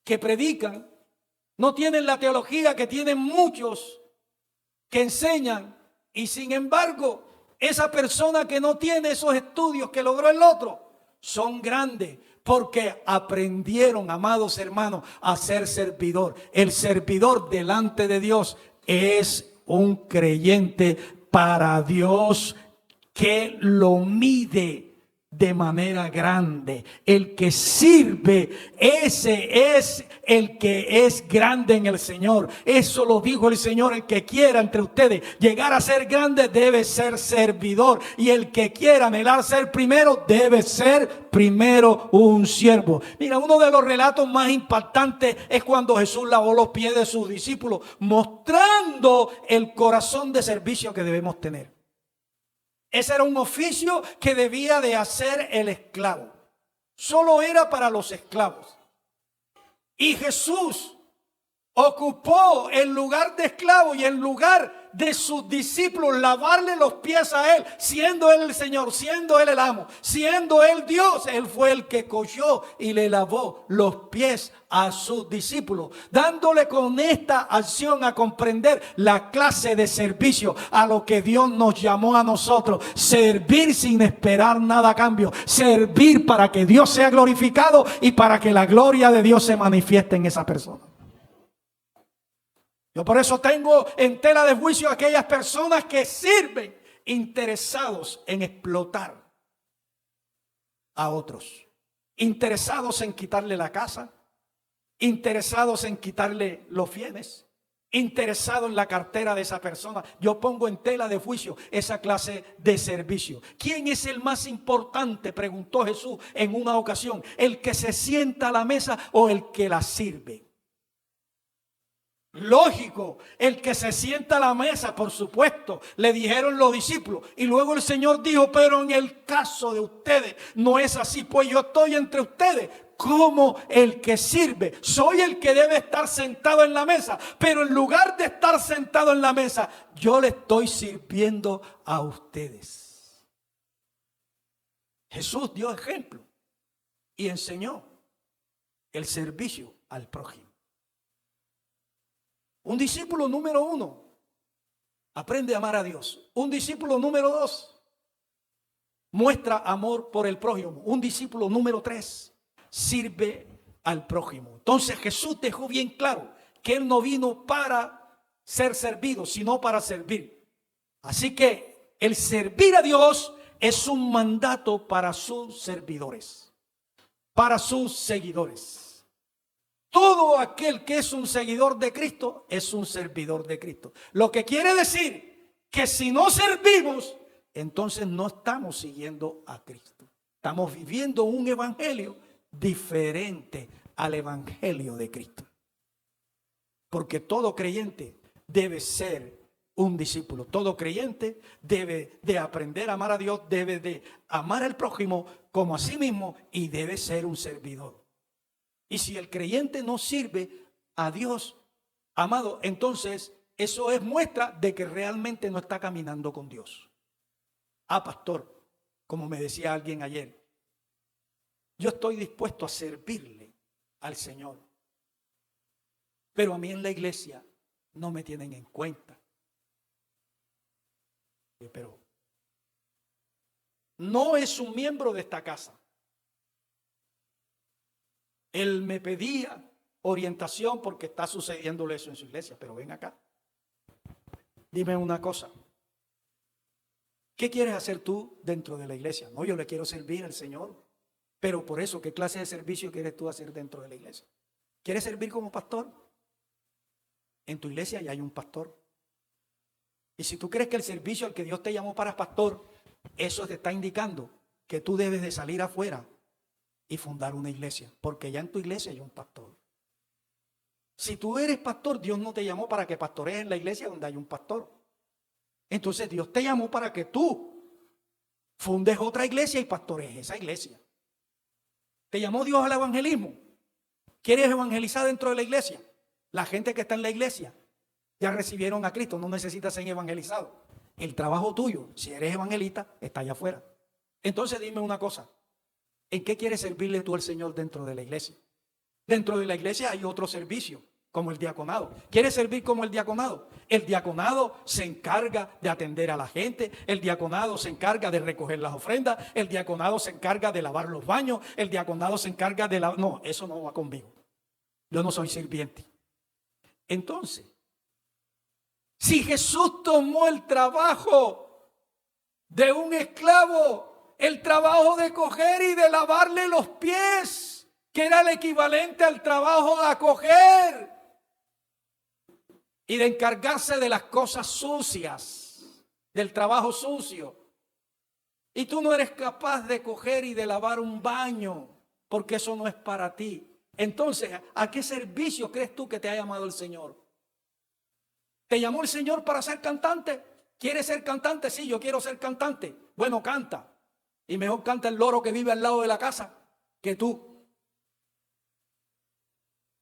Speaker 1: que predican, no tienen la teología que tienen muchos que enseñan, y sin embargo esa persona que no tiene esos estudios que logró el otro, son grandes porque aprendieron, amados hermanos, a ser servidor. El servidor delante de Dios es un creyente para Dios que lo mide de manera grande. El que sirve, ese es el que es grande en el Señor. Eso lo dijo el Señor: el que quiera entre ustedes llegar a ser grande debe ser servidor, y el que quiera anhelar ser primero debe ser primero un siervo. Mira, uno de los relatos más impactantes es cuando Jesús lavó los pies de sus discípulos, mostrando el corazón de servicio que debemos tener. Ese era un oficio que debía de hacer el esclavo. Solo era para los esclavos. Y Jesús ocupó el lugar de esclavo y en lugar de sus discípulos lavarle los pies a él, siendo él el Señor, siendo él el amo, siendo él Dios, él fue el que cogió y le lavó los pies a sus discípulos, dándole con esta acción a comprender la clase de servicio a lo que Dios nos llamó a nosotros: servir sin esperar nada a cambio, servir para que Dios sea glorificado y para que la gloria de Dios se manifieste en esa persona. Yo por eso tengo en tela de juicio a aquellas personas que sirven interesados en explotar a otros, interesados en quitarle la casa, interesados en quitarle los bienes, interesados en la cartera de esa persona. Yo pongo en tela de juicio esa clase de servicio. ¿Quién es el más importante?, preguntó Jesús en una ocasión: ¿el que se sienta a la mesa o el que la sirve? Lógico, el que se sienta a la mesa, por supuesto, le dijeron los discípulos. Y luego el Señor dijo: pero en el caso de ustedes no es así, pues yo estoy entre ustedes como el que sirve. Soy el que debe estar sentado en la mesa, pero en lugar de estar sentado en la mesa, yo le estoy sirviendo a ustedes. Jesús dio ejemplo y enseñó el servicio al prójimo. Un discípulo número 1 aprende a amar a Dios. Un discípulo número 2 muestra amor por el prójimo. Un discípulo número 3 sirve al prójimo. Entonces Jesús dejó bien claro que Él no vino para ser servido, sino para servir. Así que El servir a Dios es un mandato para sus servidores, para sus seguidores. Todo aquel que es un seguidor de Cristo es un servidor de Cristo. Lo que quiere decir que si no servimos, entonces no estamos siguiendo a Cristo. Estamos viviendo un evangelio diferente al evangelio de Cristo. Porque todo creyente debe ser un discípulo. Todo creyente debe de aprender a amar a Dios, debe de amar al prójimo como a sí mismo y debe ser un servidor. Y si el creyente no sirve a Dios, amado, entonces eso es muestra de que realmente no está caminando con Dios. Pastor, como me decía alguien ayer, yo estoy dispuesto a servirle al Señor, pero a mí en la iglesia no me tienen en cuenta. Pero no es un miembro de esta casa. Él me pedía orientación porque está sucediéndole eso en su iglesia, pero ven acá. Dime una cosa. ¿Qué quieres hacer tú dentro de la iglesia? No, yo le quiero servir al Señor. Pero por eso, ¿qué clase de servicio quieres tú hacer dentro de la iglesia? ¿Quieres servir como pastor? En tu iglesia ya hay un pastor. Y si tú crees que el servicio al que Dios te llamó para pastor, eso te está indicando que tú debes de salir afuera y fundar una iglesia, porque ya en tu iglesia hay un pastor. Si tú eres pastor, Dios no te llamó para que pastorees en la iglesia donde hay un pastor. Entonces Dios te llamó para que tú fundes otra iglesia y pastorees esa iglesia. Te llamó Dios al evangelismo. ¿Quieres evangelizar dentro de la iglesia? La gente que está en la iglesia ya recibieron a Cristo, no necesitas ser evangelizado. El trabajo tuyo, si eres evangelista, está allá afuera. Entonces dime una cosa, ¿en qué quieres servirle tú al Señor dentro de la iglesia? Dentro de la iglesia hay otro servicio, como el diaconado. ¿Quieres servir como el diaconado? El diaconado se encarga de atender a la gente, el diaconado se encarga de recoger las ofrendas, el diaconado se encarga de lavar los baños, el diaconado se encarga de la... No, eso no va conmigo. Yo no soy sirviente. Entonces, si Jesús tomó el trabajo de un esclavo, el trabajo de coger y de lavarle los pies, que era el equivalente al trabajo de acoger y de encargarse de las cosas sucias, del trabajo sucio. Y tú no eres capaz de coger y de lavar un baño, porque eso no es para ti. Entonces, ¿a qué servicio crees tú que te ha llamado el Señor? ¿Te llamó el Señor para ser cantante? ¿Quieres ser cantante? Sí, yo quiero ser cantante. Bueno, canta. Y mejor canta el loro que vive al lado de la casa que tú.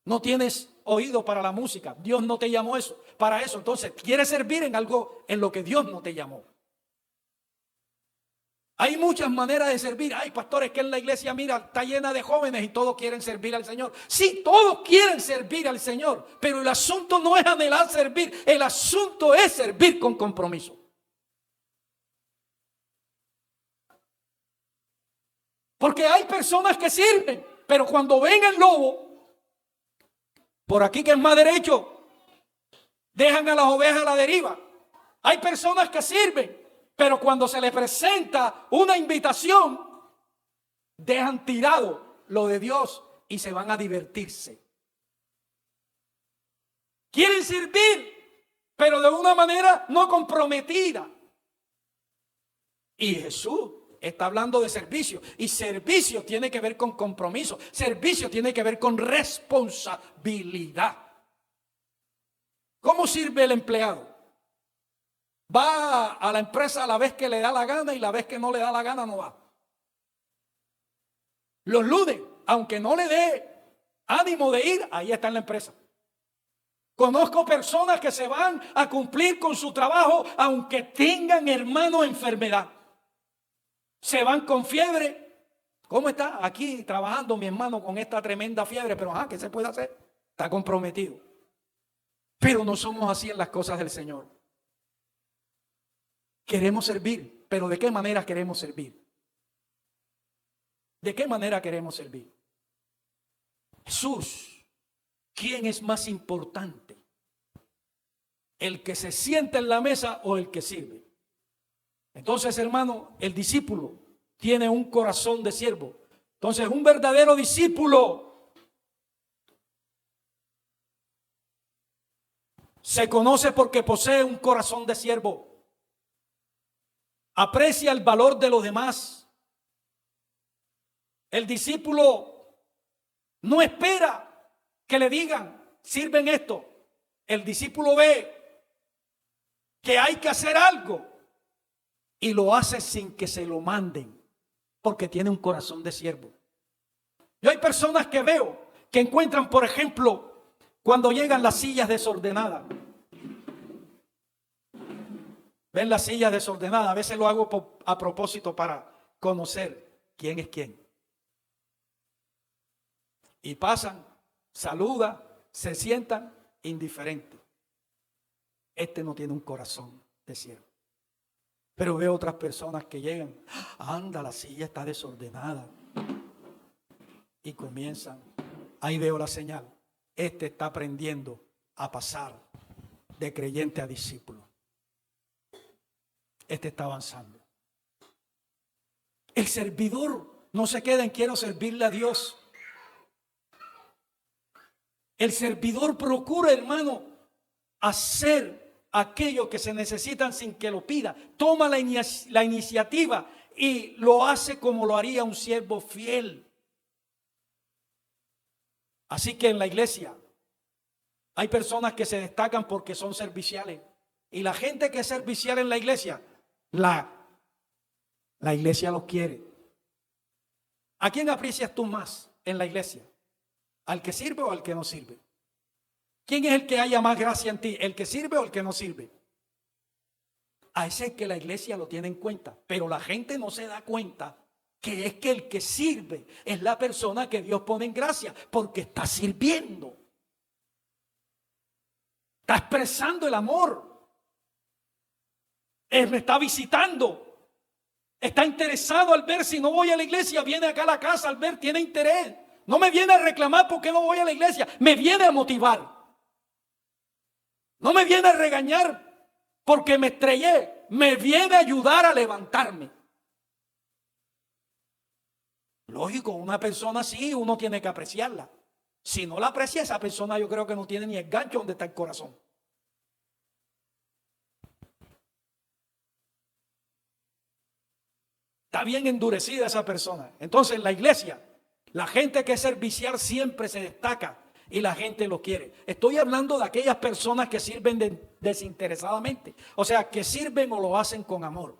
Speaker 1: No tienes oído para la música. Dios no te llamó para eso. Entonces, ¿quieres servir en algo en lo que Dios no te llamó? Hay muchas maneras de servir. Hay pastores que en la iglesia, mira, está llena de jóvenes y todos quieren servir al Señor. Sí, todos quieren servir al Señor, pero el asunto no es anhelar servir. El asunto es servir con compromiso. Porque hay personas que sirven, pero cuando ven el lobo, por aquí que es más derecho, dejan a las ovejas a la deriva. Hay personas que sirven, pero cuando se les presenta una invitación, dejan tirado lo de Dios y se van a divertirse. Quieren servir, pero de una manera no comprometida. Y Jesús está hablando de servicio. Y servicio tiene que ver con compromiso. Servicio tiene que ver con responsabilidad. ¿Cómo sirve el empleado? Va a la empresa a la vez que le da la gana y la vez que no le da la gana no va. Los lunes, aunque no le dé ánimo de ir, ahí está en la empresa. Conozco personas que se van a cumplir con su trabajo aunque tengan, hermano, enfermedad. Se van con fiebre. ¿Cómo está? Aquí trabajando mi hermano con esta tremenda fiebre, pero ¿qué se puede hacer? Está comprometido. Pero no somos así en las cosas del Señor. Queremos servir, pero ¿de qué manera queremos servir? ¿De qué manera queremos servir? Jesús, ¿quién es más importante? ¿El que se sienta en la mesa o el que sirve? Entonces, hermano, el discípulo tiene un corazón de siervo. Entonces, un verdadero discípulo se conoce porque posee un corazón de siervo. Aprecia el valor de los demás. El discípulo no espera que le digan, sirven esto. El discípulo ve que hay que hacer algo y lo hace sin que se lo manden, porque tiene un corazón de siervo. Yo hay personas que veo que encuentran, por ejemplo, cuando llegan las sillas desordenadas. Ven las sillas desordenadas. A veces lo hago a propósito para conocer quién es quién. Y pasan, saludan, se sientan indiferentes. Este no tiene un corazón de siervo. Pero veo otras personas que llegan, anda, la silla está desordenada. Y comienzan, ahí veo la señal. Este está aprendiendo a pasar de creyente a discípulo. Este está avanzando. El servidor no se queda en quiero servirle a Dios. El servidor procura, hermano, hacer aquello que se necesitan sin que lo pida. Toma la iniciativa y lo hace como lo haría un siervo fiel. Así que en la iglesia hay personas que se destacan porque son serviciales. Y la gente que es servicial en la iglesia, la iglesia los quiere. ¿A quién aprecias tú más en la iglesia? ¿Al que sirve o al que no sirve? ¿Quién es el que haya más gracia en ti? ¿El que sirve o el que no sirve? A ese que la iglesia lo tiene en cuenta. Pero la gente no se da cuenta que es que el que sirve es la persona que Dios pone en gracia, porque está sirviendo. Está expresando el amor. Él me está visitando. Está interesado al ver si no voy a la iglesia. Viene acá a la casa al ver, tiene interés. No me viene a reclamar porque no voy a la iglesia. Me viene a motivar. No me viene a regañar porque me estrellé. Me viene a ayudar a levantarme. Lógico, una persona así uno tiene que apreciarla. Si no la aprecia, esa persona yo creo que no tiene ni el gancho donde está el corazón. Está bien endurecida esa persona. Entonces en la iglesia, la gente que es servicial siempre se destaca y la gente lo quiere. Estoy hablando de aquellas personas que sirven desinteresadamente. O sea, que sirven o lo hacen con amor.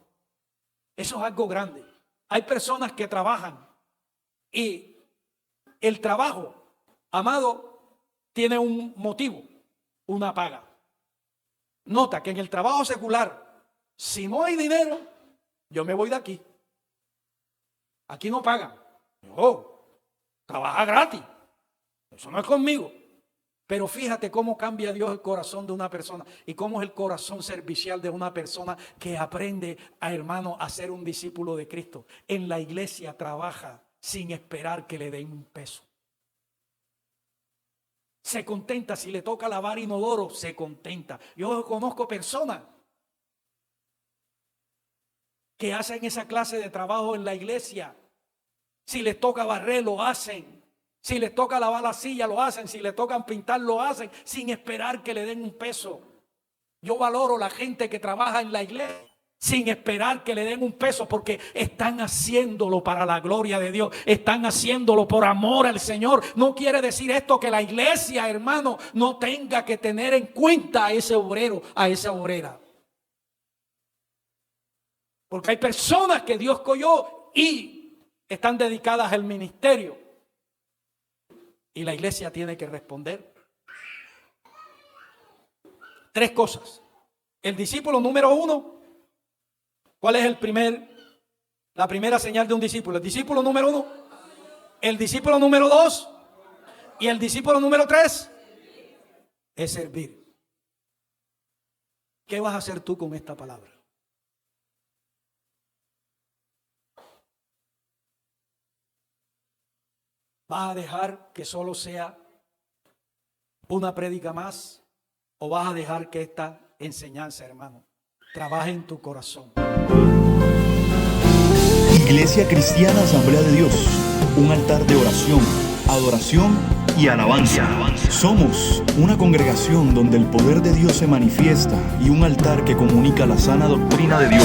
Speaker 1: Eso es algo grande. Hay personas que trabajan y el trabajo, amado, tiene un motivo, una paga. Nota que en el trabajo secular, si no hay dinero, yo me voy de aquí. Aquí no pagan. Trabaja gratis. Eso no es conmigo. Pero fíjate cómo cambia Dios el corazón de una persona y cómo es el corazón servicial de una persona que aprende a, hermano, a ser un discípulo de Cristo. En la iglesia trabaja sin esperar que le den un peso. Se contenta si le toca lavar inodoro, se contenta. Yo conozco personas que hacen esa clase de trabajo en la iglesia. Si les toca barrer, lo hacen. Si les toca lavar la silla, lo hacen. Si les toca pintar, lo hacen, sin esperar que le den un peso. Yo valoro la gente que trabaja en la iglesia sin esperar que le den un peso, porque están haciéndolo para la gloria de Dios. Están haciéndolo por amor al Señor. No quiere decir esto que la iglesia, hermano, no tenga que tener en cuenta a ese obrero, a esa obrera. Porque hay personas que Dios escogió y están dedicadas al ministerio. Y la iglesia tiene que responder. 3 cosas. El discípulo número 1. ¿Cuál es la primera señal de un discípulo? El discípulo número 1. El discípulo número 2. Y el discípulo número 3 es servir. ¿Qué vas a hacer tú con esta palabra? ¿Vas a dejar que solo sea una prédica más? ¿O vas a dejar que esta enseñanza, hermano, trabaje en tu corazón?
Speaker 2: Iglesia Cristiana Asamblea de Dios, un altar de oración, adoración y alabanza. Somos una congregación donde el poder de Dios se manifiesta y un altar que comunica la sana doctrina de Dios.